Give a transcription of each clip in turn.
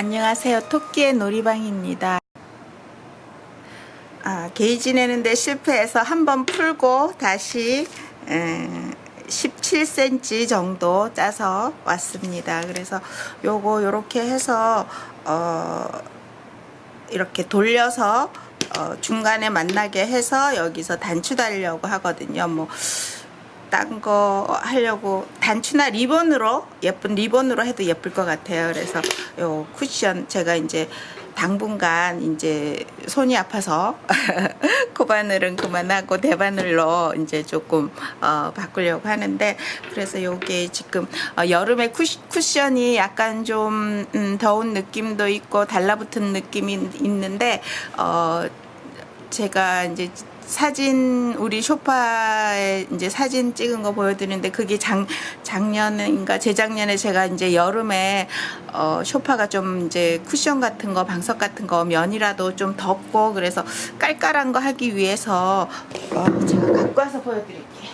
안녕하세요. 토끼의 놀이방입니다. 게이지 내는데 실패해서 한번 풀고 다시 17cm 정도 짜서 왔습니다. 그래서 요거 요렇게 해서 이렇게 돌려서 중간에 만나게 해서 여기서 단추 달려고 하거든요. 뭐 딴 거 하려고 단추나 리본으로, 예쁜 리본으로 해도 예쁠 것 같아요. 그래서 요 쿠션 제가 이제 당분간 이제 손이 아파서 코바늘은 그만하고 대바늘로 이제 조금 바꾸려고 하는데, 그래서 요게 지금 여름에 쿠션이 약간 좀 더운 느낌도 있고 달라붙은 느낌이 있는데, 제가 이제 사진, 우리 소파에 이제 사진 찍은 거 보여드리는데, 그게 작년인가 재작년에 제가 이제 여름에 소파가 좀 이제 쿠션 같은 거, 방석 같은 거 면이라도 좀 덮고 그래서 깔깔한 거 하기 위해서 제가 갖고 와서 보여드릴게요.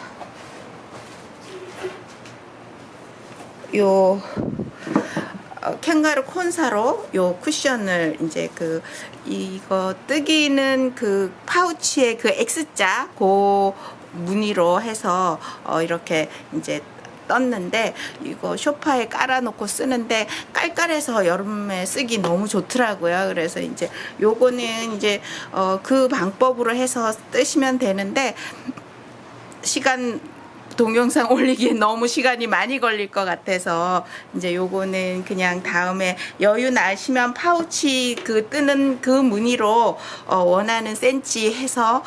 요 캥거루 콘사로 요 쿠션을 이제 이거 뜨기는 그 파우치에 그 X자 그 무늬로 해서 이렇게 이제 떴는데, 이거 소파에 깔아놓고 쓰는데 깔깔해서 여름에 쓰기 너무 좋더라고요. 그래서 이제 요거는 이제 그 방법으로 해서 뜨시면 되는데, 동영상 올리기에 너무 시간이 많이 걸릴 것 같아서 이제 요거는 그냥 다음에 여유 나시면 파우치 그 뜨는 그 무늬로 원하는 센치 해서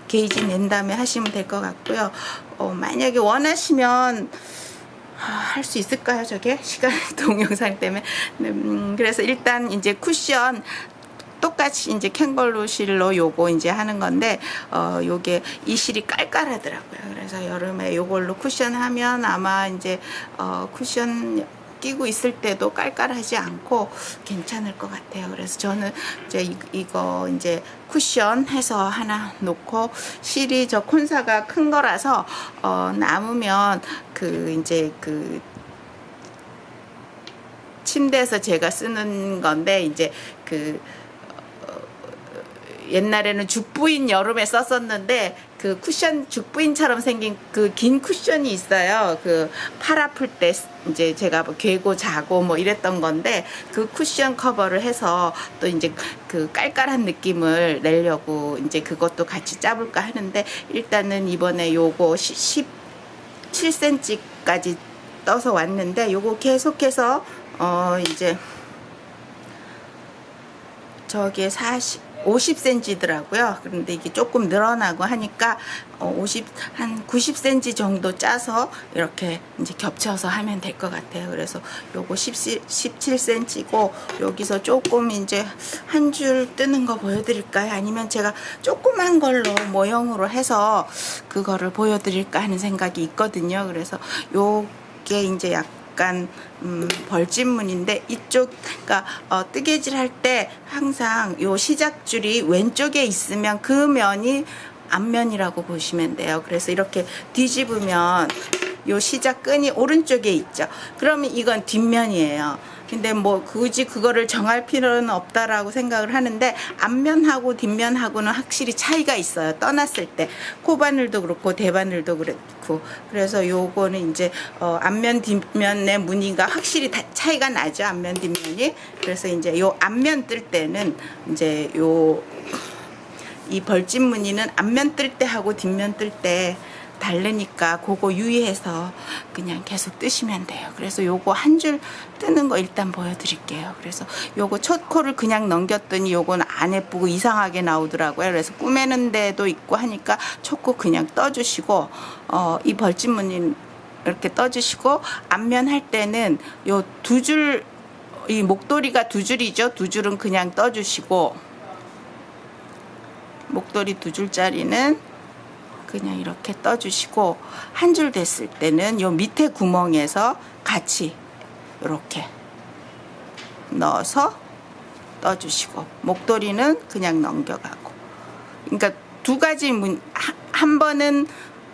게이지 낸 다음에 하시면 될 것 같고요. 만약에 원하시면 할 수 있을까요? 저게 시간 동영상 때문에. 그래서 일단 이제 쿠션 똑같이 이제 캥거루 실로 요거 이제 하는 건데, 요게 이 실이 깔깔하더라고요. 그래서 여름에 요걸로 쿠션 하면 아마 이제 쿠션 끼고 있을 때도 깔깔하지 않고 괜찮을 것 같아요. 그래서 저는 이제 이거 이제 쿠션 해서 하나 놓고, 실이 저 콘사가 큰 거라서 남으면 이제 침대에서 제가 쓰는 건데, 이제 옛날에는 죽부인 여름에 썼었는데, 그 쿠션 죽부인처럼 생긴 그 긴 쿠션이 있어요. 팔 아플 때 이제 제가 뭐 괴고 자고 뭐 이랬던 건데, 그 쿠션 커버를 해서 또 이제 그 깔깔한 느낌을 내려고 이제 그것도 같이 짜볼까 하는데, 일단은 이번에 요거 17cm까지 떠서 왔는데, 요거 계속해서 이제 저기에 50cm더라고요. 그런데 이게 조금 늘어나고 하니까 한 90cm 정도 짜서 이렇게 이제 겹쳐서 하면 될 것 같아요. 그래서 요거 17cm고, 여기서 조금 이제 한 줄 뜨는 거 보여드릴까요? 아니면 제가 조그만 걸로 모형으로 해서 그거를 보여드릴까 하는 생각이 있거든요. 그래서 요게 이제 약간 벌집무늬인데, 이쪽 그러니까 뜨개질 할 때 항상 요 시작줄이 왼쪽에 있으면 그 면이 앞면이라고 보시면 돼요. 그래서 이렇게 뒤집으면 요 시작 끈이 오른쪽에 있죠. 그러면 이건 뒷면이에요. 근데 뭐 굳이 그거를 정할 필요는 없다라고 생각을 하는데, 앞면하고 뒷면하고는 확실히 차이가 있어요. 떠났을 때 코바늘도 그렇고 대바늘도 그렇고. 그래서 요거는 이제 앞면 뒷면의 무늬가 확실히 차이가 나죠. 앞면 뒷면이. 그래서 이제 요 앞면 뜰 때는 이제 이 벌집 무늬는 앞면 뜰 때 하고 뒷면 뜰 때 다르니까 그거 유의해서 그냥 계속 뜨시면 돼요. 그래서 요거 한 줄 뜨는 거 일단 보여드릴게요. 그래서 요거 첫 코를 그냥 넘겼더니 요건 안 예쁘고 이상하게 나오더라고요. 그래서 꾸미는 데도 있고 하니까 첫 코 그냥 떠주시고, 이 벌집 무늬 이렇게 떠주시고, 앞면 할 때는 요 두 줄, 이 목도리가 두 줄이죠. 두 줄은 그냥 떠주시고, 목도리 두 줄짜리는 그냥 이렇게 떠주시고, 한 줄 됐을 때는 요 밑에 구멍에서 같이 이렇게 넣어서 떠주시고, 목도리는 그냥 넘겨가고. 그러니까 두 가지 한 번은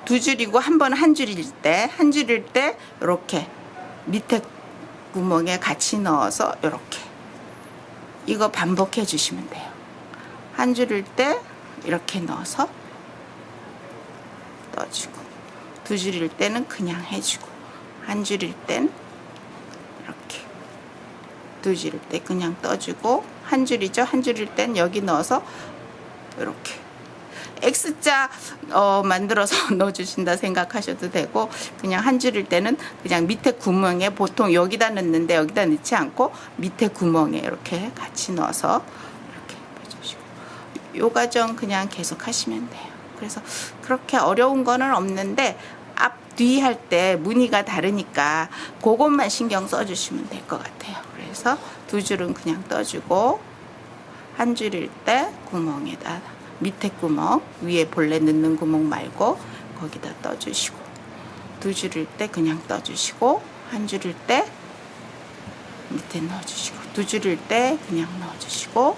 두 줄이고 한 번은 한 줄일 때 이렇게 밑에 구멍에 같이 넣어서 이렇게 이거 반복해 주시면 돼요. 한 줄일 때 이렇게 넣어서 떠주고, 두 줄일 때는 그냥 해주고, 한 줄일 땐 이렇게, 두 줄일 때 그냥 떠주고, 한 줄이죠. 한 줄일 땐 여기 넣어서 이렇게 X자 만들어서 넣어주신다 생각하셔도 되고, 그냥 한 줄일 때는 그냥 밑에 구멍에, 보통 여기다 넣는데 여기다 넣지 않고 밑에 구멍에 이렇게 같이 넣어서 이렇게 빼주시고, 요 과정 그냥 계속 하시면 돼요. 그래서 그렇게 어려운 거는 없는데 앞, 뒤 할 때 무늬가 다르니까 그것만 신경 써주시면 될 것 같아요. 그래서 두 줄은 그냥 떠주고, 한 줄일 때 구멍에다, 밑에 구멍, 위에 본래 넣는 구멍 말고 거기다 떠주시고, 두 줄일 때 그냥 떠주시고, 한 줄일 때 밑에 넣어주시고, 두 줄일 때 그냥 넣어주시고,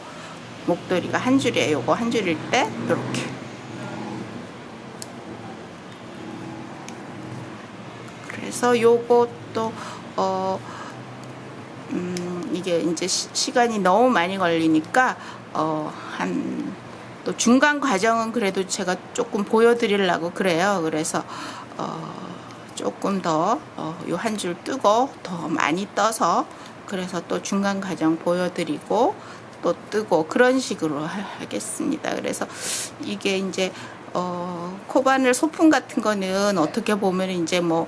목도리가 한 줄이에요. 요거 한 줄일 때 이렇게. 그래서 요것도 이게 이제 시간이 너무 많이 걸리니까 또 중간 과정은 그래도 제가 조금 보여드리려고 그래요. 그래서 조금 더 요 한 줄 뜨고 더 많이 떠서, 그래서 또 중간 과정 보여드리고 또 뜨고 그런 식으로 하겠습니다. 그래서 이게 이제 코바늘 소품 같은 거는 어떻게 보면 이제 뭐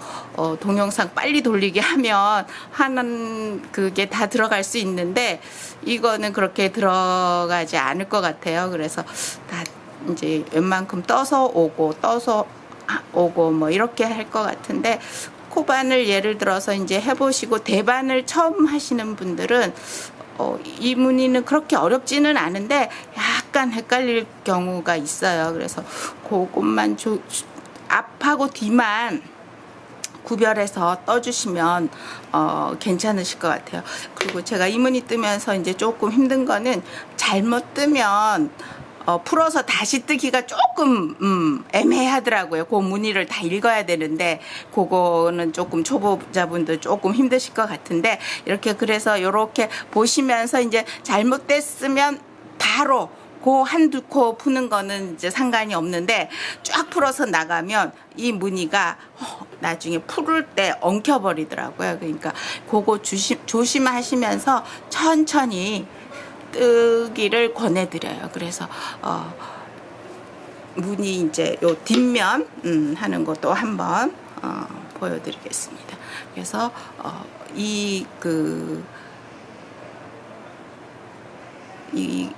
동영상 빨리 돌리게 하면 하는 그게 다 들어갈 수 있는데, 이거는 그렇게 들어가지 않을 것 같아요. 그래서 다 이제 웬만큼 떠서 오고 뭐 이렇게 할 것 같은데, 코바늘 예를 들어서 이제 해보시고 대바늘 처음 하시는 분들은 이 무늬는 그렇게 어렵지는 않은데 약간 헷갈릴 경우가 있어요. 그래서 그것만 앞하고 뒤만 구별해서 떠주시면 괜찮으실 것 같아요. 그리고 제가 이 무늬 뜨면서 이제 조금 힘든 거는, 잘못 뜨면 풀어서 다시 뜨기가 조금 애매하더라고요. 그 무늬를 다 읽어야 되는데 그거는 조금 초보자분들 조금 힘드실 것 같은데, 이렇게 그래서 이렇게 보시면서 이제 잘못됐으면 바로 그 한두 코 푸는 거는 이제 상관이 없는데, 쫙 풀어서 나가면 이 무늬가 나중에 풀을 때 엉켜버리더라고요. 그러니까 그거 조심하시면서 천천히 뜨기를 권해드려요. 그래서 무늬 이제 요 뒷면 하는 것도 한번 보여드리겠습니다. 그래서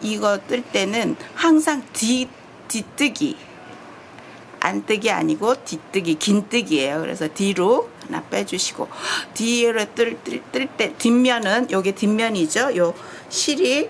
이거 뜰 때는 항상 뒤뜨기, 안뜨기 아니고 뒤뜨기, 긴뜨기예요. 그래서 뒤로 하나 빼주시고, 뒤로 뜰 때 뒷면은, 요게 뒷면이죠. 요 실이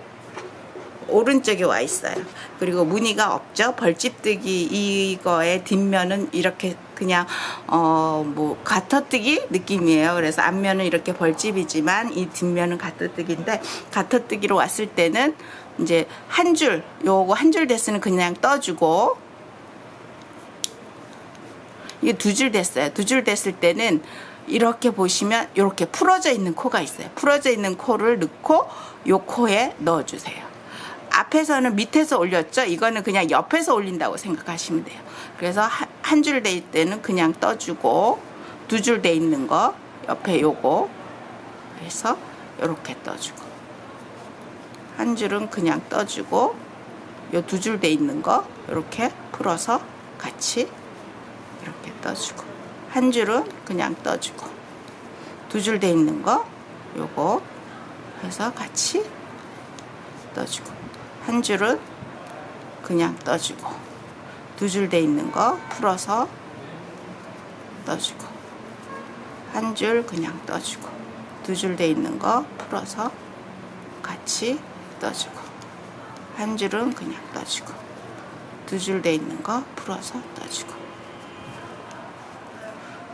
오른쪽에 와 있어요. 그리고 무늬가 없죠. 벌집뜨기 이거의 뒷면은 이렇게 그냥 뭐 가터뜨기 느낌이에요. 그래서 앞면은 이렇게 벌집이지만 이 뒷면은 가터뜨기인데, 가터뜨기로 왔을 때는 이제 한 줄, 요거 한 줄 됐으면 그냥 떠주고, 이게 두 줄 됐어요. 두 줄 됐을 때는 이렇게 보시면 이렇게 풀어져 있는 코가 있어요. 풀어져 있는 코를 넣고 요 코에 넣어주세요. 앞에서는 밑에서 올렸죠. 이거는 그냥 옆에서 올린다고 생각하시면 돼요. 그래서 한 줄 돼 있을 때는 그냥 떠주고, 두 줄 돼 있는 거 옆에 요거 해서 이렇게 떠주고, 한 줄은 그냥 떠주고, 요 두 줄 돼 있는 거 이렇게 풀어서 같이 이렇게 떠주고, 한 줄은 그냥 떠주고, 두 줄 돼 있는 거 요거 해서 같이 떠주고, 한 줄은 그냥 떠주고, 두 줄 돼 있는 거 풀어서 떠주고, 한 줄 그냥 떠주고, 두 줄 돼 있는 거 풀어서 같이 떠주고, 한 줄은 그냥 떠주고, 두 줄 돼 있는 거 풀어서 떠주고,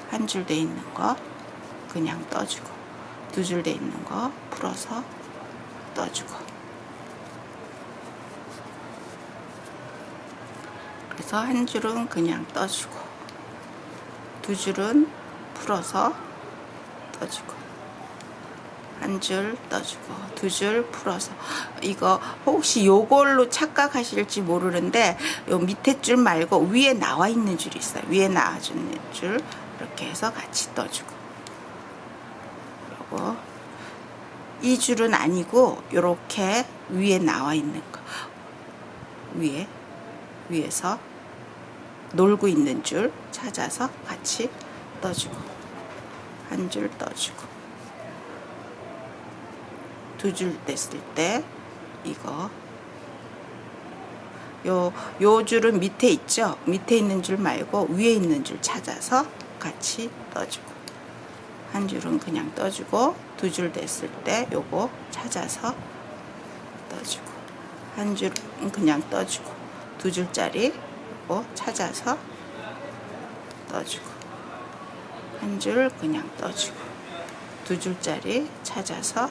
한 줄 돼 있는 거 그냥 떠주고, 두 줄 돼 있는 거 풀어서 떠주고. 그래서 한 줄은 그냥 떠주고, 두 줄은 풀어서 떠주고, 한 줄 떠주고 두 줄 풀어서 이거 혹시 요걸로 착각하실지 모르는데 요 밑에 줄 말고 위에 나와 있는 줄이 있어요. 위에 나와주는 줄 이렇게 해서 같이 떠주고 요거 이 줄은 아니고 요렇게 위에 나와 있는 거 위에서 놀고 있는 줄 찾아서 같이 떠주고 한 줄 떠주고 두 줄 뗐을 때 이거 요 줄은 밑에 있죠. 밑에 있는 줄 말고 위에 있는 줄 찾아서 같이 떠주고 한 줄은 그냥 떠주고 두 줄 뗐을 때 요거 찾아서 떠주고 한 줄은 그냥 떠주고 두 줄짜리 요거 찾아서 떠주고 한 줄 그냥 떠주고 두 줄짜리 찾아서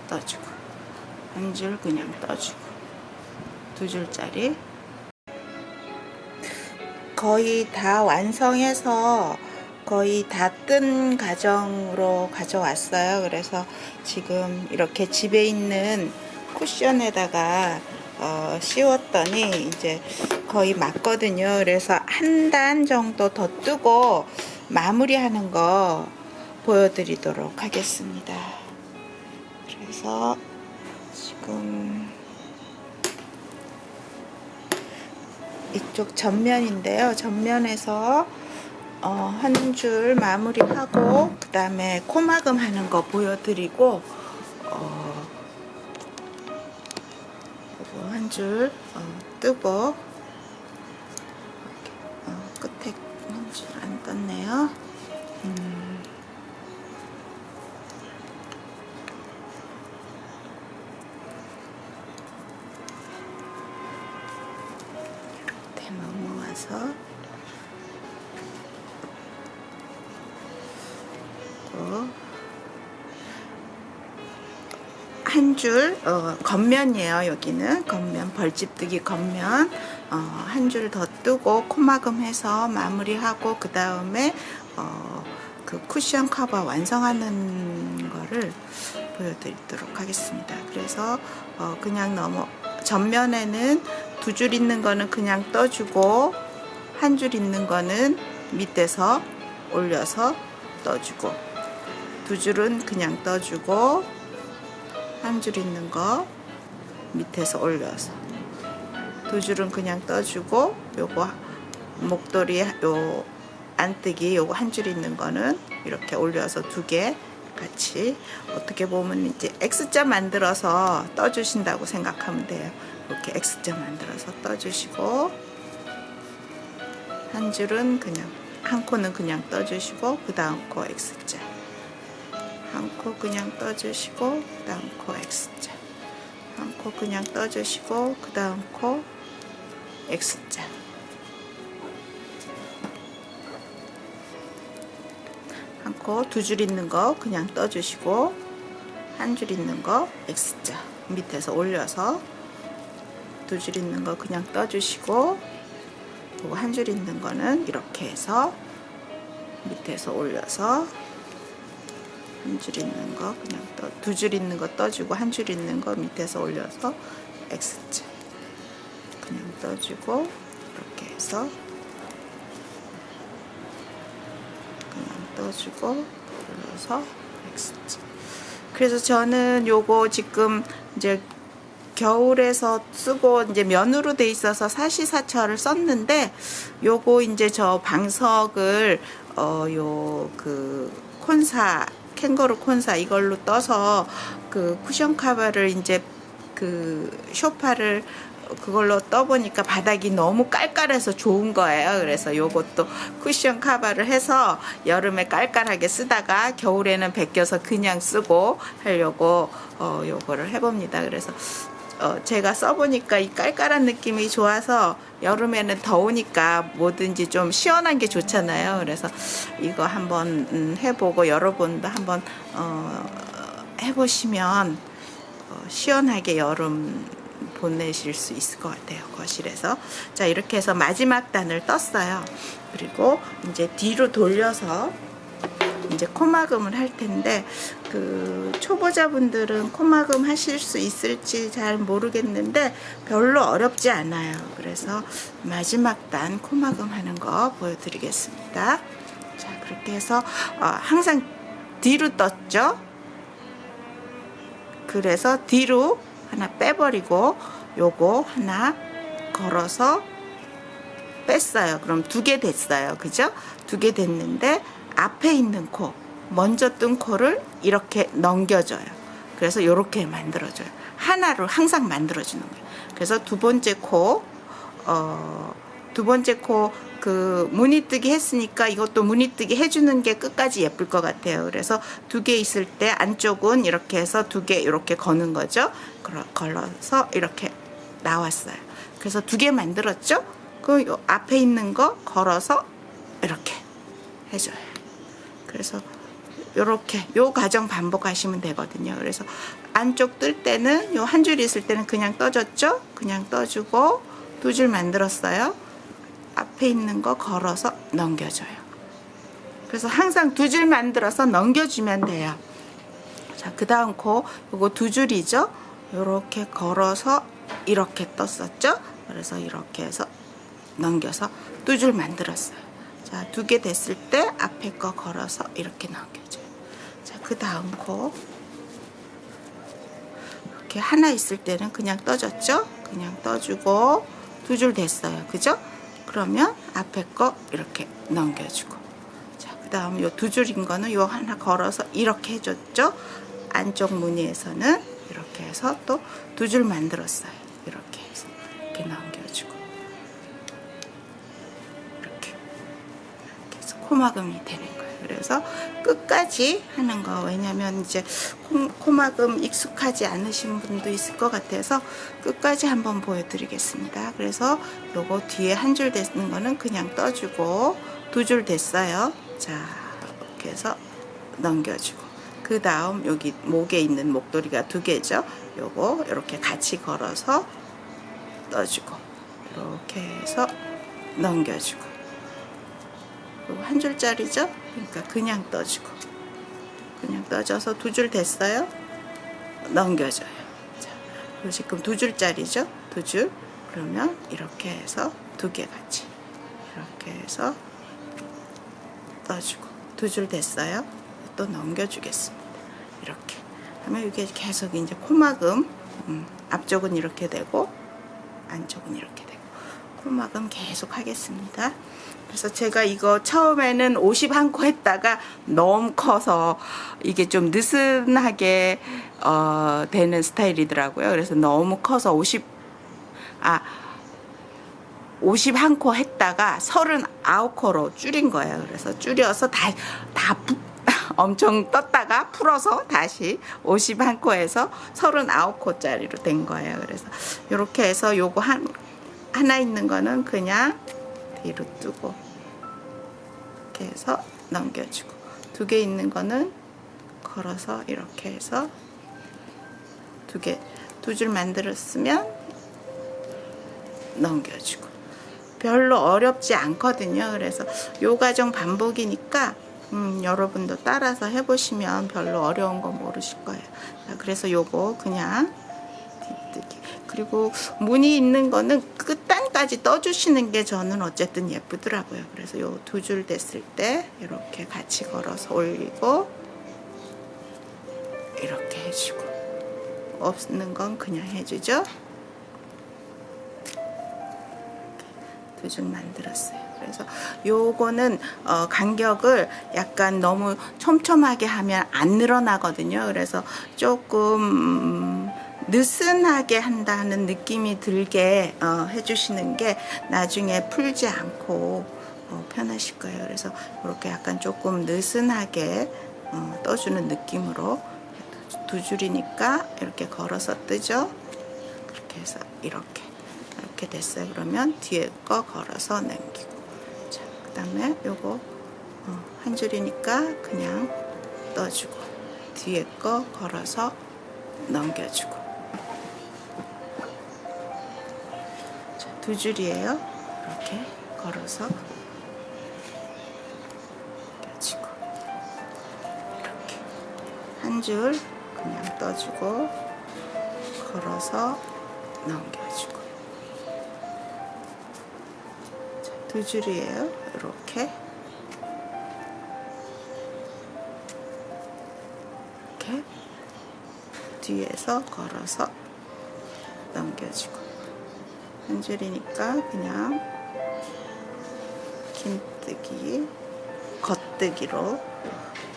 떠주고 한 줄 그냥 떠주고 두 줄짜리 거의 다 완성해서 거의 다 뜬 과정으로 가져왔어요. 그래서 지금 이렇게 집에 있는 쿠션에다가 씌웠더니 이제 거의 맞거든요. 그래서 한 단 정도 더 뜨고 마무리하는 거 보여드리도록 하겠습니다. 그래서 지금 이쪽 전면인데요. 전면에서 한 줄 마무리하고 그 다음에 코막음 하는 거 보여드리고 한 줄 뜨고 끝에 한 줄 안 떴네요. 이렇게 넘어와서 한 줄 겉면이에요. 여기는 겉면 벌집뜨기 겉면 한 줄 더 뜨고 코막음해서 마무리하고 그 다음에 그 쿠션 커버 완성하는 거를 보여드리도록 하겠습니다. 그래서 그냥 전면에는 두 줄 있는 거는 그냥 떠주고 한 줄 있는 거는 밑에서 올려서 떠주고 두 줄은 그냥 떠주고 한 줄 있는 거 밑에서 올려서 두 줄은 그냥 떠주고 요거 목도리 요 안뜨기 요거 한 줄 있는 거는 이렇게 올려서 두 개 같이 어떻게 보면 이제 X자 만들어서 떠주신다고 생각하면 돼요. 이렇게 X자 만들어서 떠주시고 한 줄은 그냥 한 코는 그냥 떠주시고 그 다음 코 X자 한 코 그냥 떠주시고 그 다음 코 X자 한 코 그냥 떠주시고 그 다음 코 X자 한 코 두 줄 있는 거 그냥 떠주시고 한 줄 있는 거 X자 밑에서 올려서 두 줄 있는 거 그냥 떠주시고 그리고 한 줄 있는 거는 이렇게 해서 밑에서 올려서 한 줄 있는 거 그냥 두 줄 있는 거 떠주고 한 줄 있는 거 밑에서 올려서 X자 그냥 떠주고 이렇게 해서 그냥 떠주고 올려서 X자. 그래서 저는 요거 지금 이제 겨울에서 쓰고 이제 면으로 돼 있어서 사시사철을 썼는데 요거 이제 저 방석을 요 그 콘사 캥거루 콘사 이걸로 떠서 그 쿠션 커버를 이제 그 쇼파를 그걸로 떠보니까 바닥이 너무 깔깔해서 좋은 거예요. 그래서 요것도 쿠션 커버를 해서 여름에 깔깔하게 쓰다가 겨울에는 벗겨서 그냥 쓰고 하려고 요거를 해봅니다. 그래서 제가 써보니까 이 깔깔한 느낌이 좋아서 여름에는 더우니까 뭐든지 좀 시원한 게 좋잖아요. 그래서 이거 한번 해보고 여러분도 한번 해보시면 시원하게 여름 보내실 수 있을 것 같아요. 거실에서. 자, 이렇게 해서 마지막 단을 떴어요. 그리고 이제 뒤로 돌려서 이제 코막음을 할 텐데 그 초보자분들은 코막음 하실 수 있을지 잘 모르겠는데 별로 어렵지 않아요. 그래서 마지막 단 코막음 하는 거 보여드리겠습니다. 자, 그렇게 해서 항상 뒤로 떴죠. 그래서 뒤로 하나 빼버리고 요거 하나 걸어서 뺐어요. 그럼 2개 됐어요. 그죠? 2개 됐는데 앞에 있는 코, 먼저 뜬 코를 이렇게 넘겨줘요. 그래서 이렇게 만들어줘요. 하나로 항상 만들어주는 거예요. 그래서 두 번째 코, 그 무늬뜨기 했으니까 이것도 무늬뜨기 해주는 게 끝까지 예쁠 것 같아요. 그래서 2개 있을 때 안쪽은 이렇게 해서 2개 이렇게 거는 거죠. 걸어서 이렇게 나왔어요. 그래서 2개 만들었죠. 그 앞에 있는 거 걸어서 이렇게 해줘요. 그래서 요렇게 요 과정 반복하시면 되거든요. 그래서 안쪽 뜰 때는 요 한 줄 있을 때는 그냥 떠줬죠. 그냥 떠주고 2줄 만들었어요. 앞에 있는 거 걸어서 넘겨줘요. 그래서 항상 2줄 만들어서 넘겨주면 돼요. 자, 그 다음 코 요거 2줄이죠. 요렇게 걸어서 이렇게 떴었죠. 그래서 이렇게 해서 넘겨서 2줄 만들었어요. 자, 2개 됐을 때 앞에 거 걸어서 이렇게 넘겨줘요. 자, 그 다음 코 이렇게 하나 있을 때는 그냥 떠줬죠. 그냥 떠주고 2줄 됐어요. 그죠? 그러면 앞에 거 이렇게 넘겨주고, 자, 그 다음 요 2줄인 거는 요 하나 걸어서 이렇게 해줬죠. 안쪽 무늬에서는 이렇게 해서 또 2줄 만들었어요. 이렇게 해서 이렇게 넘겨주고, 이렇게 해서 코막음이 되는 거예요. 그래서 끝까지 하는 거. 왜냐면 이제 코막음 익숙하지 않으신 분도 있을 것 같아서 끝까지 한번 보여드리겠습니다. 그래서 요거 뒤에 한 줄 되는 거는 그냥 떠주고 2줄 됐어요. 자, 이렇게 해서 넘겨주고, 그 다음 여기 목에 있는 목도리가 2개죠. 요거 이렇게 같이 걸어서 떠주고, 이렇게 해서 넘겨주고, 요거 한 줄짜리죠. 그러니까 그냥 떠주고, 그냥 떠줘서 2줄 됐어요. 넘겨줘요. 자, 그리고 지금 2줄짜리죠. 2줄. 그러면 이렇게 해서 2개 같이 이렇게 해서 떠주고 2줄 됐어요. 또 넘겨주겠습니다. 이렇게 하면 이게 계속 이제 코막음, 앞쪽은 이렇게 되고 안쪽은 이렇게 되고 코막음 계속 하겠습니다. 그래서 제가 이거 처음에는 51코 했다가 너무 커서 이게 좀 느슨하게 되는 스타일이더라고요. 그래서 너무 커서 51코 했다가 39코로 줄인 거예요. 그래서 줄여서 다 엄청 떴다가 풀어서 다시 51코에서 39코짜리로 된 거예요. 그래서 이렇게 해서 요거 하나 있는 거는 그냥 뒤로 뜨고 이렇게 해서 넘겨주고, 2개 있는 거는 걸어서 이렇게 해서 2줄 만들었으면 넘겨주고. 별로 어렵지 않거든요. 그래서 요 과정 반복이니까 여러분도 따라서 해보시면 별로 어려운 거 모르실 거예요. 그래서 요거 그냥 뒤뜨기, 그리고 무늬 있는 거는 끝단까지 떠주시는 게 저는 어쨌든 예쁘더라고요. 그래서 요 2줄 됐을 때 이렇게 같이 걸어서 올리고 이렇게 해주고, 없는 건 그냥 해주죠. 2줄 만들었어요. 그래서 요거는 간격을 약간 너무 촘촘하게 하면 안 늘어나거든요. 그래서 조금 느슨하게 한다는 느낌이 들게 해주시는 게 나중에 풀지 않고 편하실 거예요. 그래서 이렇게 약간 조금 느슨하게 떠주는 느낌으로 2줄이니까 이렇게 걸어서 뜨죠. 그렇게 해서 이렇게 됐어요. 그러면 뒤에 거 걸어서 남기고, 자, 그 다음에 요거 한 줄이니까 그냥 떠주고 뒤에 거 걸어서 넘겨주고, 자, 2줄이에요. 이렇게 걸어서 넘겨주고, 한 줄 그냥 떠주고 걸어서 넘겨주고. 자, 두 줄이에요. 이렇게 뒤에서 걸어서 넘겨주고. 한 줄이니까 그냥 긴뜨기, 겉뜨기로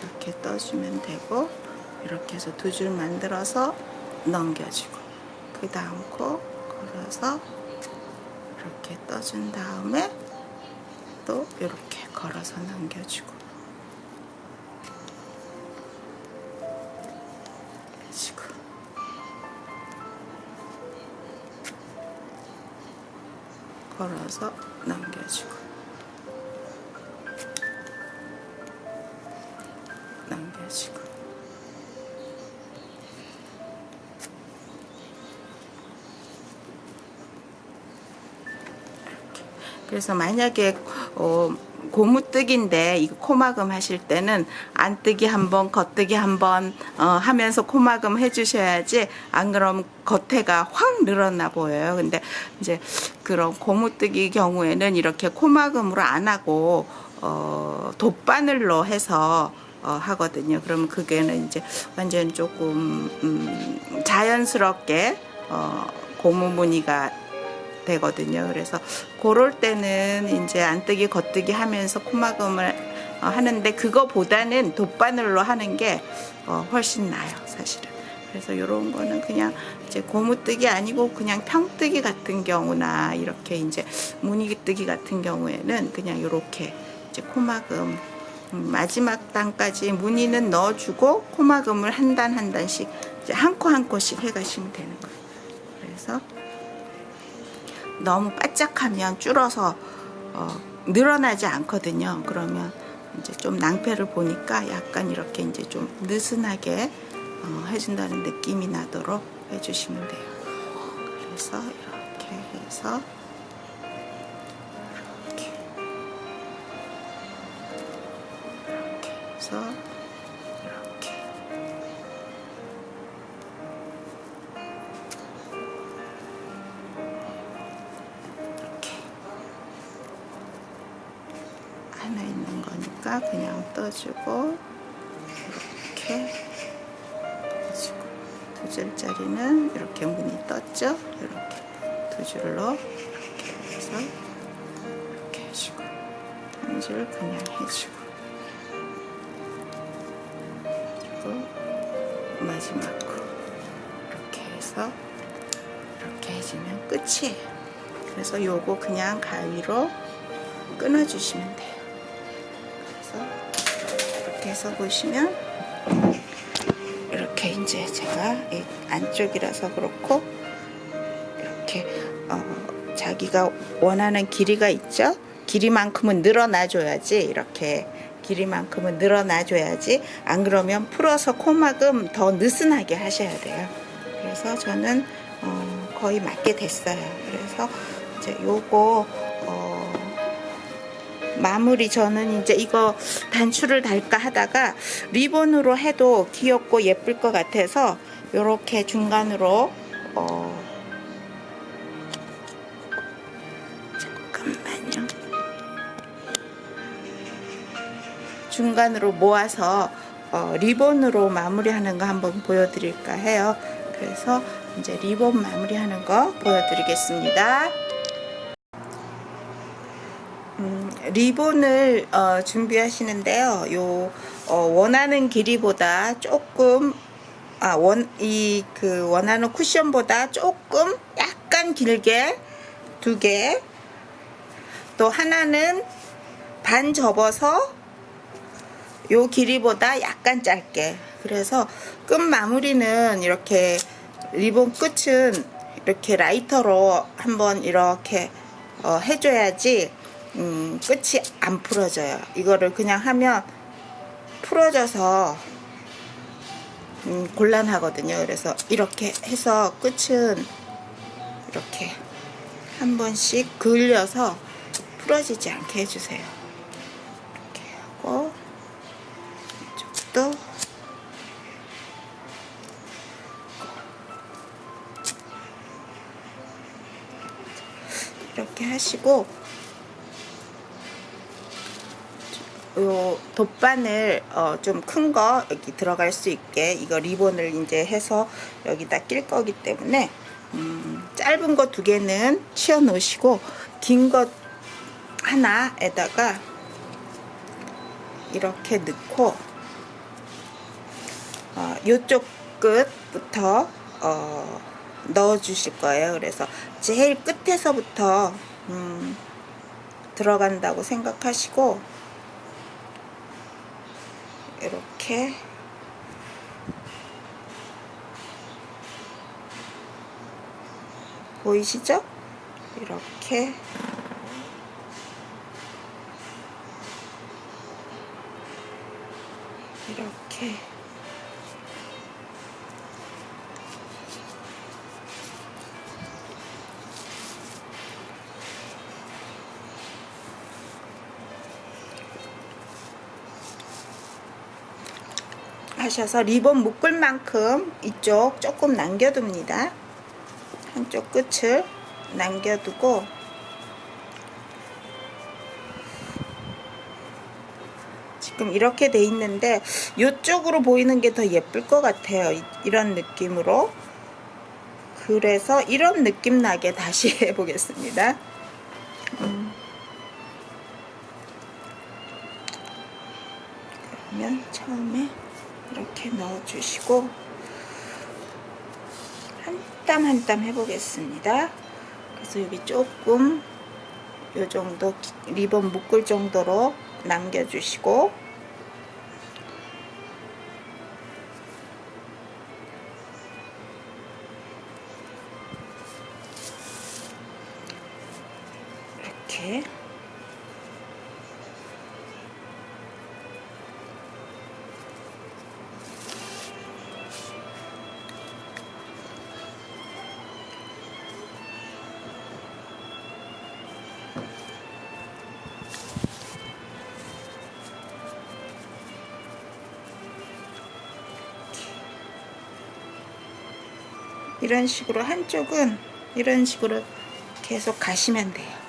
이렇게 떠주면 되고, 이렇게 해서 두 줄 만들어서 넘겨주고, 그 다음 코 걸어서 이렇게 떠준 다음에 또 이렇게 걸어서 넘겨주고, 걸어서 넘겨주고, 넘겨주고. 이렇게. 그래서 만약에 고무뜨기인데 이거 코막음 하실 때는 안뜨기 한번, 겉뜨기 한번 하면서 코막음 해주셔야지, 안 그러면 겉에가 확 늘어나 보여요. 근데 이제 그런 고무뜨기 경우에는 이렇게 코막음으로 안 하고 돗바늘로 해서 하거든요. 그러면 그게는 이제 완전 조금 자연스럽게 고무 무늬가 되거든요. 그래서 그럴 때는 이제 안뜨기 겉뜨기 하면서 코막음을 하는데, 그거보다는 돗바늘로 하는 게 훨씬 나아요, 사실은. 그래서 이런 거는 그냥 이제 고무뜨기 아니고 그냥 평뜨기 같은 경우나 이렇게 이제 무늬뜨기 같은 경우에는 그냥 이렇게 이제 코막음 마지막 단까지 무늬는 넣어주고 코막음을 한 단 한 단씩 이제 한 코 한 코씩 해가시면 되는 거예요. 그래서 너무 바짝하면 줄어서 늘어나지 않거든요. 그러면 이제 좀 낭패를 보니까 약간 이렇게 이제 좀 느슨하게 해준다는 느낌이 나도록 해주시면 돼요. 그래서 이렇게 해서 이렇게 해서 이렇게 하나 있는 거니까 그냥 떠주고, 이렇게 떠주고, 두 줄짜리는 이렇게 무늬 떴죠? 이렇게 두 줄로 이렇게 해서 이렇게 해주고, 한 줄 그냥 해주고, 그리고 마지막 코 이렇게 해서 이렇게 해주면 끝이에요. 그래서 요거 그냥 가위로 끊어주시면 돼요. 이렇게 해서 보시면 이렇게 이제 제가 이 안쪽이라서 그렇고 이렇게 자기가 원하는 길이가 있죠. 길이만큼은 늘어나줘야지, 이렇게 길이만큼은 늘어나줘야지, 안 그러면 풀어서 코막음 더 느슨하게 하셔야 돼요. 그래서 저는 거의 맞게 됐어요. 그래서 이제 요거 마무리, 저는 이제 이거 단추를 달까 하다가 리본으로 해도 귀엽고 예쁠 것 같아서 요렇게 중간으로 잠깐만요. 중간으로 모아서 리본으로 마무리하는 거 한번 보여드릴까 해요. 그래서 이제 리본 마무리하는 거 보여드리겠습니다. 리본을 준비하시는데요. 요 원하는 길이보다 조금 원하는 쿠션보다 조금 약간 길게 두 개, 또 하나는 반 접어서 요 길이보다 약간 짧게. 그래서 끝 마무리는 이렇게 리본 끝은 이렇게 라이터로 한번 이렇게 해줘야지 끝이 안 풀어져요. 이거를 그냥 하면 풀어져서 곤란하거든요. 그래서 이렇게 해서 끝은 이렇게 한 번씩 그을려서 풀어지지 않게 해주세요. 이렇게 하고 이쪽도 이렇게 하시고, 요 돗바늘 좀 큰 거 여기 들어갈 수 있게 이거 리본을 이제 해서 여기다 낄 거기 때문에 짧은 거 2개는 치워 놓으시고 긴 거 하나에다가 이렇게 넣고 요쪽 끝부터 넣어 주실 거예요. 그래서 제일 끝에서부터 들어간다고 생각하시고 이렇게 보이시죠? 이렇게 하셔서 리본 묶을 만큼 이쪽 조금 남겨둡니다. 한쪽 끝을 남겨두고 지금 이렇게 돼 있는데 이쪽으로 보이는 게 더 예쁠 것 같아요. 이런 느낌으로. 그래서 이런 느낌 나게 다시 해보겠습니다. 그러면 처음에 이렇게 넣어주시고 한 땀 한 땀 해보겠습니다. 그래서 여기 조금 요 정도 리본 묶을 정도로 남겨주시고 이렇게 이런 식으로 한쪽은 이런 식으로 계속 가시면 돼요.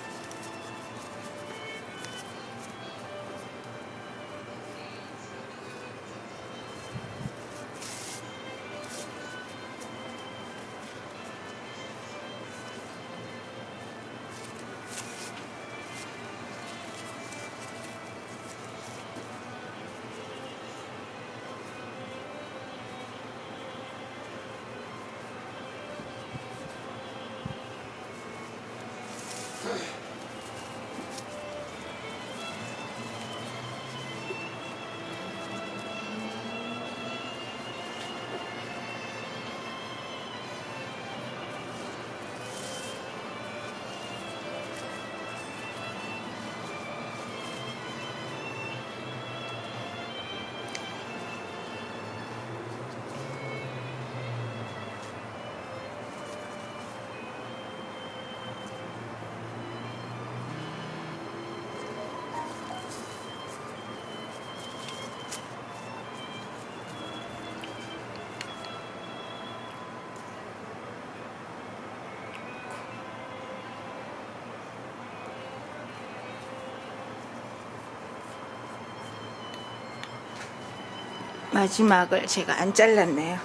마지막을 제가 안 잘랐네요.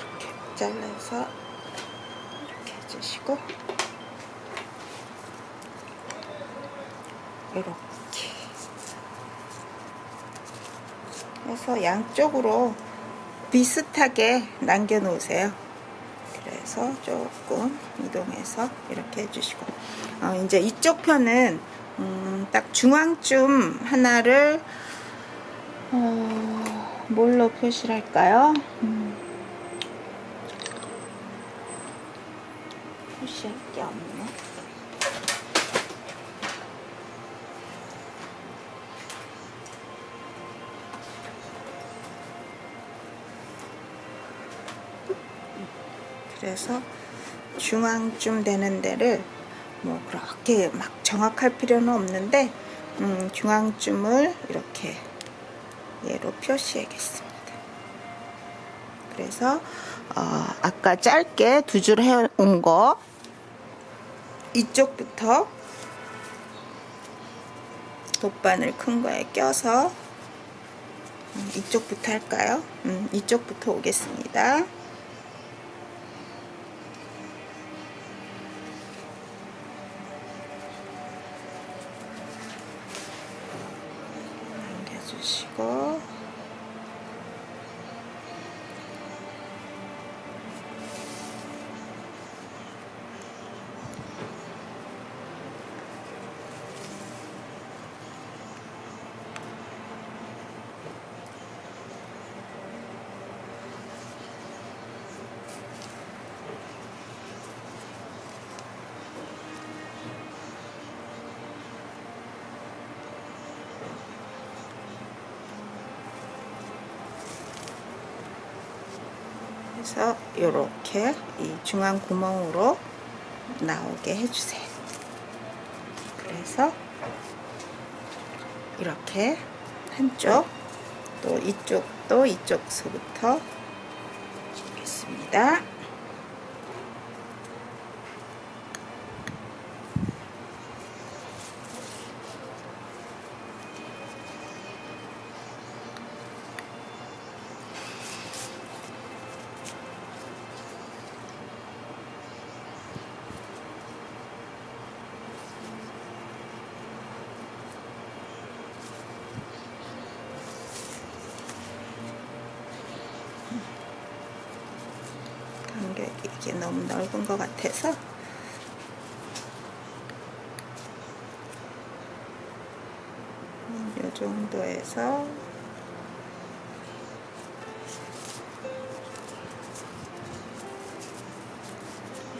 이렇게 잘라서 이렇게 해주시고 이렇게 해서 양쪽으로 비슷하게 남겨 놓으세요. 그래서 조금 이동해서 이렇게 해주시고 이제 이쪽 편은 딱 중앙쯤 하나를 뭘로 표시를 할까요? 표시할 게 없네. 그래서 중앙쯤 되는 데를 뭐 그렇게 막 정확할 필요는 없는데 중앙쯤을 이렇게 얘로 표시하겠습니다. 그래서 아까 짧게 2줄 해온 거 이쪽부터 돗바늘 큰 거에 껴서 이쪽부터 할까요? 이쪽부터 오겠습니다. 남겨주시고 그래서 이렇게 이 중앙 구멍으로 나오게 해주세요. 그래서 이렇게 한쪽 또 이쪽도 이쪽서부터 하겠습니다. 간격이 이게 너무 넓은 것 같아서 이 정도에서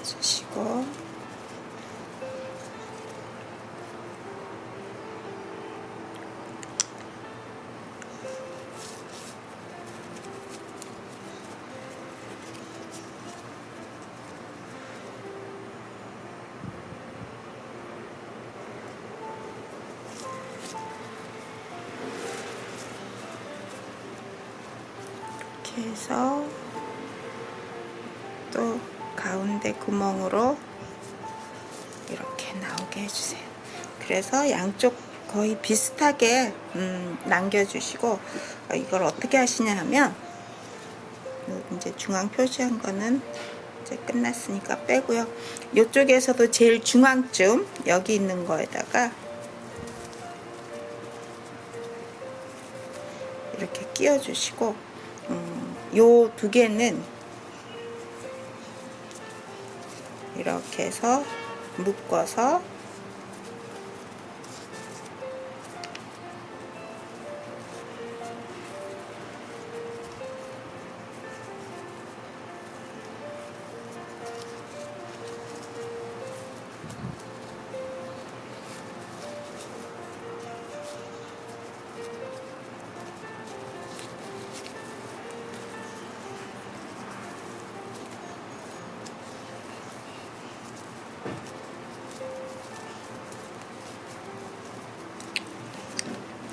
주시고 이렇게 해서 또 가운데 구멍으로 이렇게 나오게 해주세요. 그래서 양쪽 거의 비슷하게 남겨주시고 이걸 어떻게 하시냐 하면 이제 중앙 표시한 거는 이제 끝났으니까 빼고요. 이쪽에서도 제일 중앙쯤 여기 있는 거에다가 이렇게 끼워주시고 요 두 개는 이렇게 해서 묶어서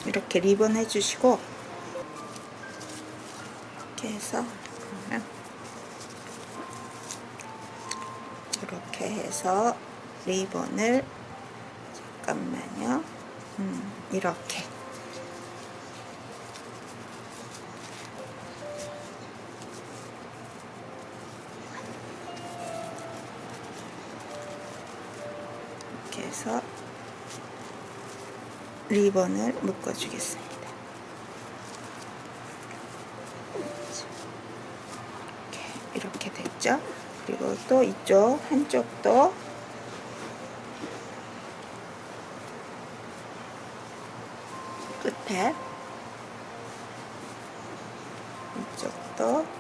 이렇게 리본 해주시고 이렇게 해서 이렇게 해서 리본을 잠깐만요. 이렇게 이렇게 해서 리본을 묶어 주겠습니다. 이렇게 됐죠? 그리고 또 이쪽 한쪽도 끝에 이쪽도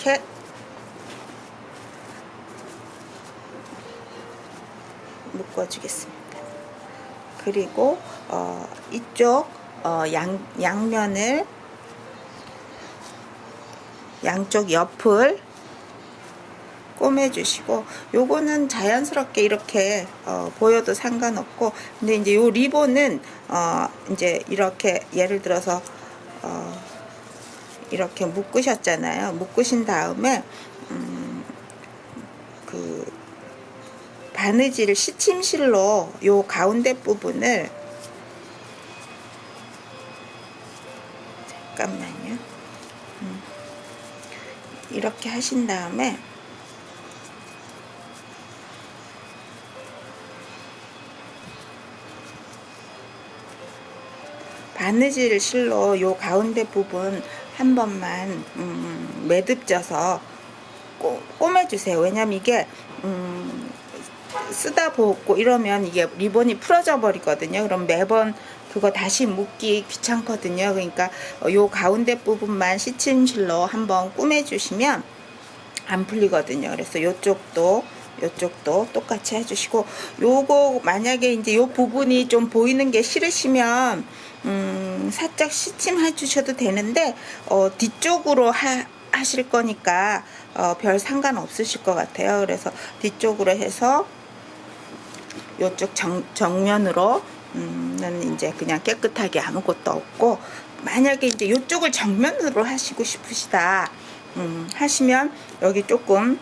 이렇게 묶어주겠습니다. 그리고 이쪽 양면을 양쪽 옆을 꼬매주시고, 요거는 자연스럽게 이렇게 보여도 상관없고, 근데 이제 요 리본은 이제 이렇게 예를 들어서 이렇게 묶으셨잖아요. 묶으신 다음에 그 바느질 시침실로 요 가운데 부분을, 잠깐만요, 이렇게 하신 다음에 바느질 실로 요 가운데 부분 한 번만 매듭져서 꼬매주세요. 왜냐면 이게 쓰다 보고 이러면 이게 리본이 풀어져 버리거든요. 그럼 매번 그거 다시 묶기 귀찮거든요. 그러니까 요 가운데 부분만 시침실로 한번 꾸며주시면 안 풀리거든요. 그래서 요쪽도 똑같이 해주시고, 요거 만약에 이제 요 부분이 좀 보이는 게 싫으시면 살짝 시침해 주셔도 되는데, 뒤쪽으로 하실 거니까 별 상관 없으실 것 같아요. 그래서 뒤쪽으로 해서 요쪽 정면으로 는 이제 그냥 깨끗하게 아무것도 없고, 만약에 이제 요쪽을 정면으로 하시고 싶으시다 하시면 여기 조금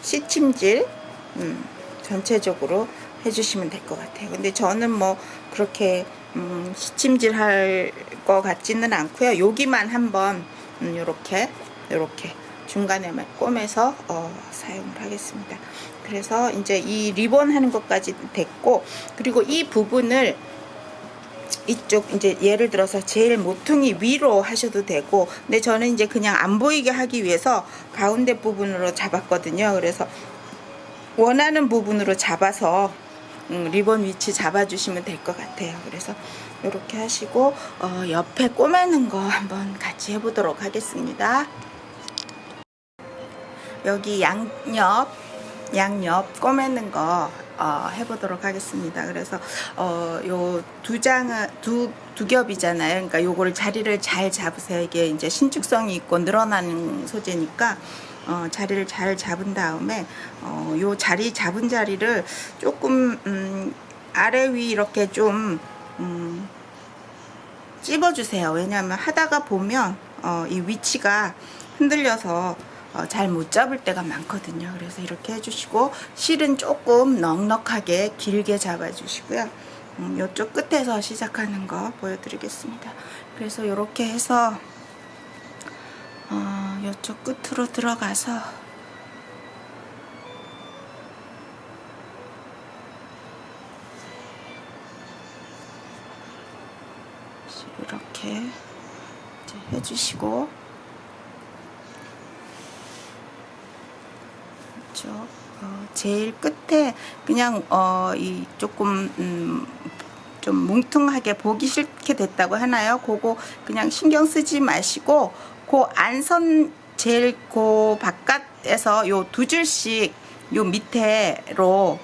시침질 전체적으로 해주시면 될 것 같아요. 근데 저는 뭐 그렇게 시침질 할 것 같지는 않고요. 여기만 한번 요렇게 중간에만 꼬매서 사용을 하겠습니다. 그래서 이제 이 리본 하는 것까지 됐고, 그리고 이 부분을 이쪽 이제 예를 들어서 제일 모퉁이 위로 하셔도 되고, 근데 저는 이제 그냥 안 보이게 하기 위해서 가운데 부분으로 잡았거든요. 그래서 원하는 부분으로 잡아서 리본 위치 잡아주시면 될 것 같아요. 그래서 이렇게 하시고 옆에 꼬매는 거 한번 같이 해보도록 하겠습니다. 여기 양옆 꼬매는 거 해보도록 하겠습니다. 그래서 요 두 겹이잖아요. 그러니까 요거를 자리를 잘 잡으세요. 이게 이제 신축성이 있고 늘어나는 소재니까 자리를 잘 잡은 다음에 요 자리 잡은 자리를 조금 아래 위 이렇게 좀 찝어주세요. 왜냐하면 하다가 보면 이 위치가 흔들려서 잘 못 잡을 때가 많거든요. 그래서 이렇게 해주시고, 실은 조금 넉넉하게 길게 잡아주시고요. 이쪽 끝에서 시작하는 거 보여드리겠습니다. 그래서 이렇게 해서 이쪽 끝으로 들어가서 이렇게 해주시고, 제일 끝에 그냥 이 조금 좀 뭉퉁하게 보기 싫게 됐다고 하나요? 그거 그냥 신경 쓰지 마시고, 그 안선 제일 그 바깥에서 요 두 줄씩 요 밑에로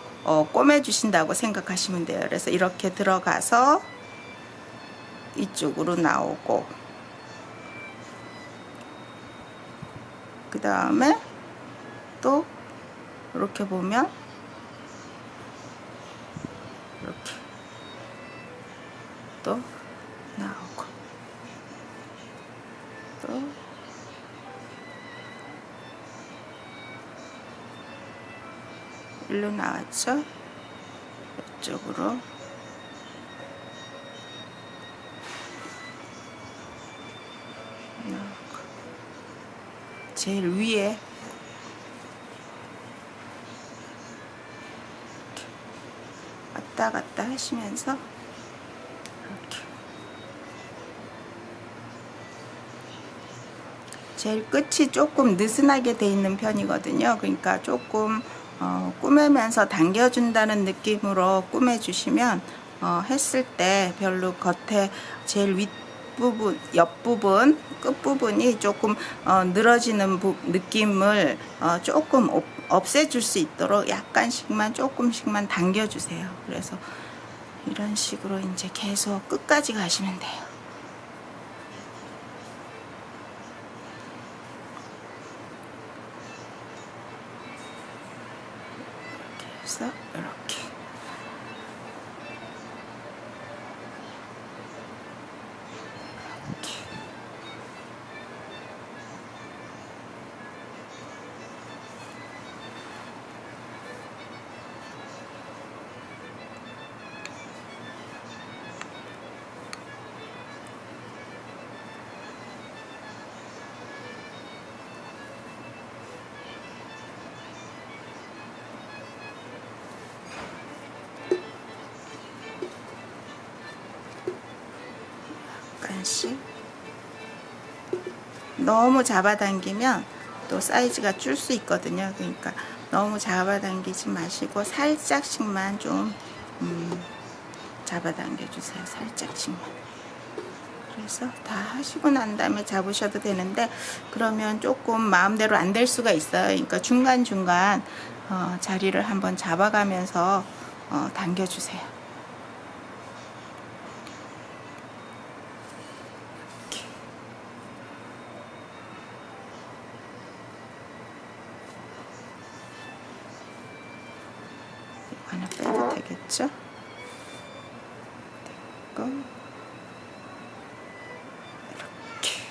꼬매 주신다고 생각하시면 돼요. 그래서 이렇게 들어가서 이쪽으로 나오고, 그 다음에 또 이렇게 보면 이렇게 또 나오고, 또 일로 나왔죠. 이쪽으로 나오고, 제일 위에 왔다 갔다 하시면서 이렇게 제일 끝이 조금 느슨하게 돼 있는 편이거든요. 그러니까 조금 꾸매면서 당겨준다는 느낌으로 꾸며주시면 했을 때 별로 겉에 제일 옆부분, 끝부분이 조금 늘어지는 느낌을 조금 없애줄 수 있도록 약간씩만, 조금씩만 당겨주세요. 그래서 이런 식으로 이제 계속 끝까지 가시면 돼요. 그래서 이렇게. 약간씩. 너무 잡아당기면 또 사이즈가 줄 수 있거든요. 그러니까 너무 잡아당기지 마시고 살짝씩만 좀 잡아당겨 주세요. 살짝씩만. 그래서 다 하시고 난 다음에 잡으셔도 되는데, 그러면 조금 마음대로 안 될 수가 있어요. 그러니까 중간중간 자리를 한번 잡아가면서 당겨주세요. 하나 빼도 되겠죠? 됐고, 이렇게.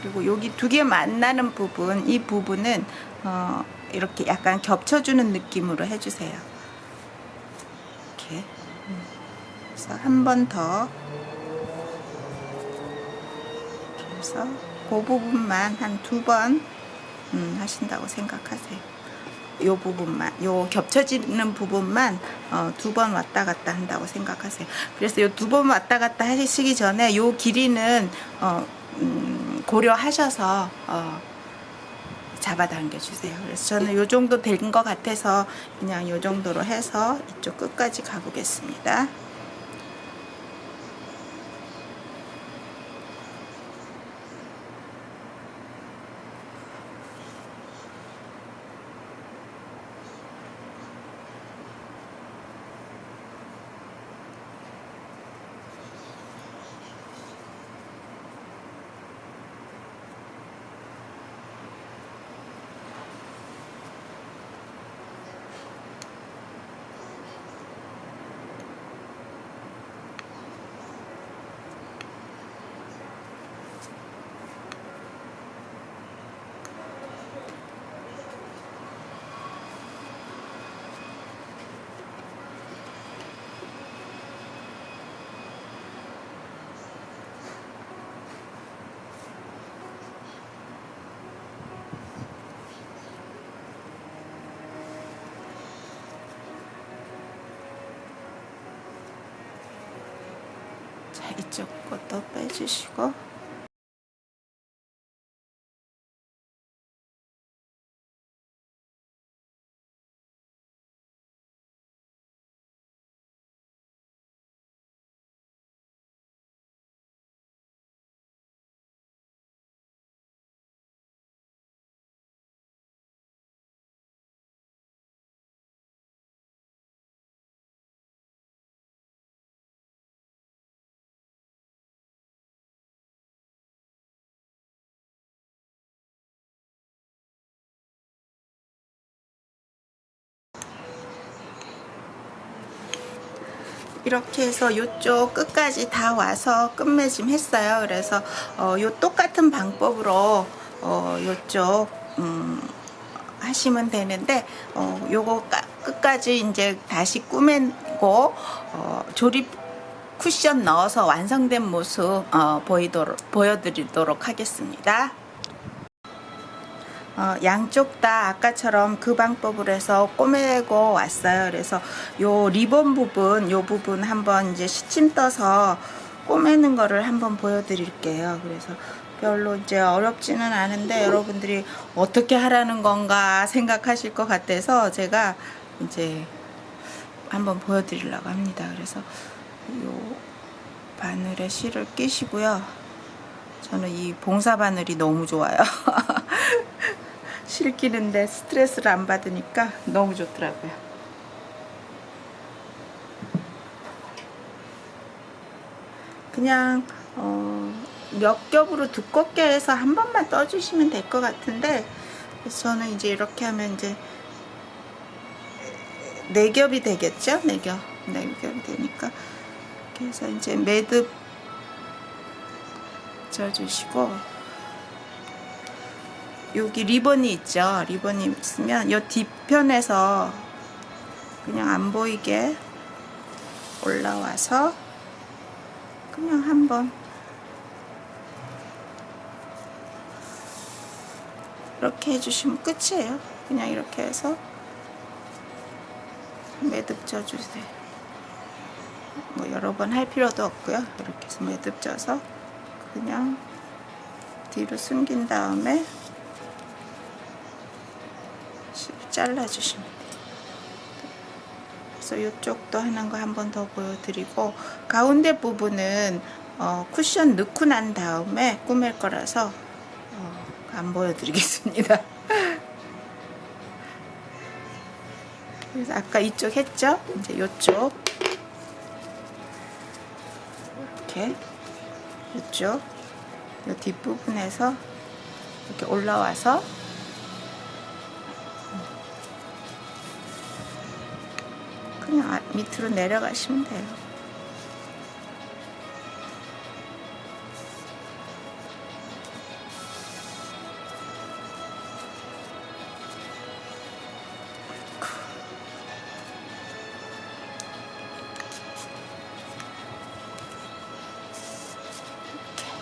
그리고 여기 두 개 만나는 부분, 이 부분은 이렇게 약간 겹쳐주는 느낌으로 해주세요. 이렇게. 그래서 한 번 더. 그래서 그 부분만 한 2번 하신다고 생각하세요. 요 부분만, 요 겹쳐지는 부분만 2번 왔다 갔다 한다고 생각하세요. 그래서 요 2번 왔다 갔다 하시기 전에 요 길이는 고려하셔서 잡아당겨 주세요. 그래서 저는 요 정도 된 것 같아서 그냥 요 정도로 해서 이쪽 끝까지 가보겠습니다. 자, 이쪽 것도 빼주시고. 이렇게 해서 이쪽 끝까지 다 와서 끝맺음 했어요. 그래서 요 똑같은 방법으로 요쪽 하시면 되는데 요거 끝까지 이제 다시 꾸매고 조립 쿠션 넣어서 완성된 모습 보여드리도록 하겠습니다. 양쪽 다 아까처럼 그 방법으로 해서 꼬매고 왔어요. 그래서 요 리본 부분, 요 부분 한번 이제 시침 떠서 꼬매는 거를 한번 보여드릴게요. 그래서 별로 이제 어렵지는 않은데 여러분들이 어떻게 하라는 건가 생각하실 것 같아서 제가 이제 한번 보여드리려고 합니다. 그래서 요 바늘에 실을 끼시고요. 저는 이 봉사 바늘이 너무 좋아요. 실 끼는데 스트레스를 안 받으니까 너무 좋더라고요. 그냥 몇 겹으로 두껍게 해서 한 번만 떠주시면 될 것 같은데, 그래서 저는 이제 이렇게 하면 이제 4겹이 되겠죠? 4겹이 되니까 이렇게 해서 이제 매듭 져주시고, 여기 리본이 있죠. 리본이 있으면 이 뒤편에서 그냥 안 보이게 올라와서 그냥 한번 이렇게 해주시면 끝이에요. 그냥 이렇게 해서 매듭 져주세요. 뭐 여러 번 할 필요도 없고요. 이렇게 해서 매듭 져서 그냥 뒤로 숨긴 다음에 잘라주시면 돼요. 그래서 이쪽도 하는 거 한 번 더 보여드리고, 가운데 부분은 쿠션 넣고 난 다음에 꾸밀 거라서 안 보여드리겠습니다. 그래서 아까 이쪽 했죠? 이제 이쪽 이렇게 이쪽 이 뒷부분에서 이렇게 올라와서 그냥 밑으로 내려가시면 돼요.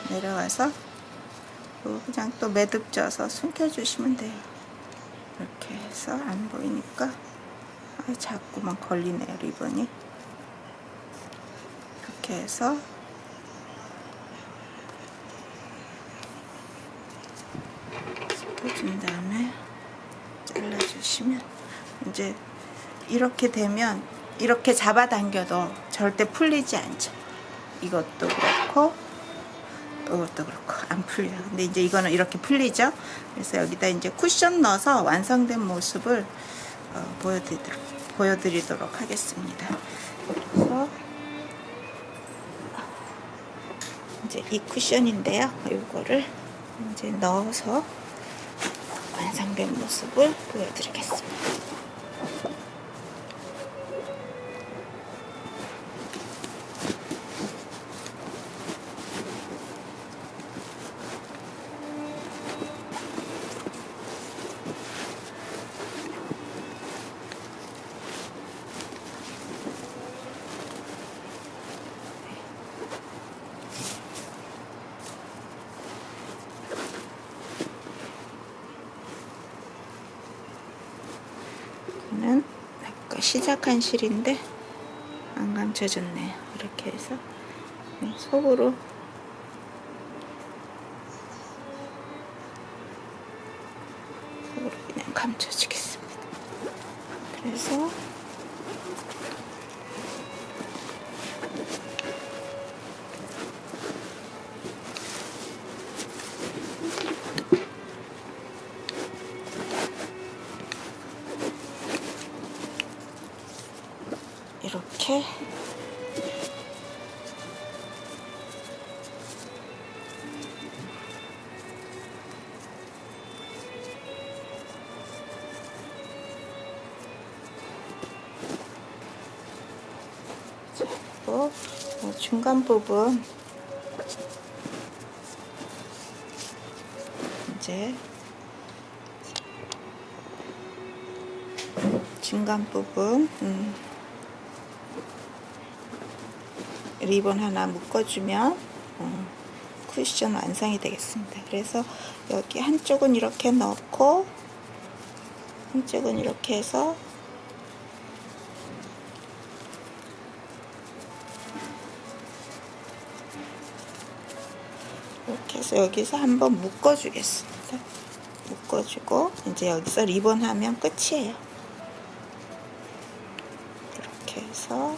이렇게 내려와서 그냥 또 매듭 져서 숨겨주시면 돼요. 이렇게 해서 안 보이니까 자꾸만 걸리네요, 리본이. 이렇게 해서 펴준 다음에 잘라주시면, 이제 이렇게 되면 이렇게 잡아당겨도 절대 풀리지 않죠. 이것도 그렇고 이것도 그렇고 안 풀려요. 근데 이제 이거는 이렇게 풀리죠. 그래서 여기다 이제 쿠션 넣어서 완성된 모습을 보여드리도록 하겠습니다. 그래서 이제 이 쿠션인데요. 이거를 이제 넣어서 완성된 모습을 보여드리겠습니다. 이거는 아까 시작한 실인데 안 감춰졌네요. 이렇게 해서 속으로 그냥 감춰주겠습니다. 그래서 이렇게 그리고 중간 부분 이제 중간 부분 리본 하나 묶어주면 쿠션 완성이 되겠습니다. 그래서 여기 한쪽은 이렇게 넣고 한쪽은 이렇게 해서 이렇게 해서 여기서 한번 묶어주겠습니다. 묶어주고 이제 여기서 리본 하면 끝이에요. 이렇게 해서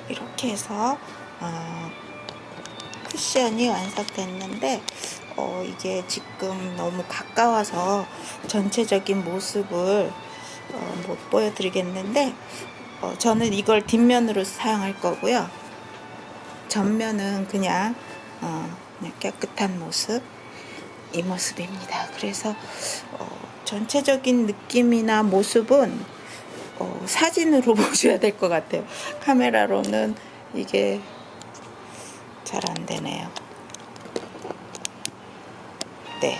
이렇게 해서 쿠션이 완성됐는데 이게 지금 너무 가까워서 전체적인 모습을 못 보여드리겠는데 저는 이걸 뒷면으로 사용할 거고요. 전면은 그냥 깨끗한 모습, 이 모습입니다. 그래서 전체적인 느낌이나 모습은 사진으로 보셔야 될 것 같아요. 카메라로는 이게 잘 안 되네요. 네,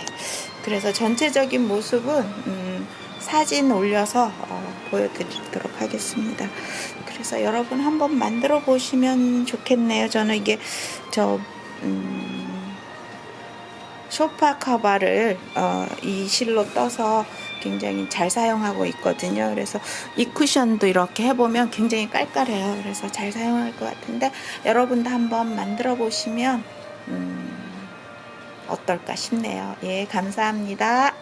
그래서 전체적인 모습은 사진 올려서 보여드리도록 하겠습니다. 그래서 여러분 한번 만들어 보시면 좋겠네요. 저는 이게 소파 커버를 이 실로 떠서 굉장히 잘 사용하고 있거든요. 그래서 이 쿠션도 이렇게 해보면 굉장히 깔깔해요. 그래서 잘 사용할 것 같은데 여러분도 한번 만들어 보시면 어떨까 싶네요. 예, 감사합니다.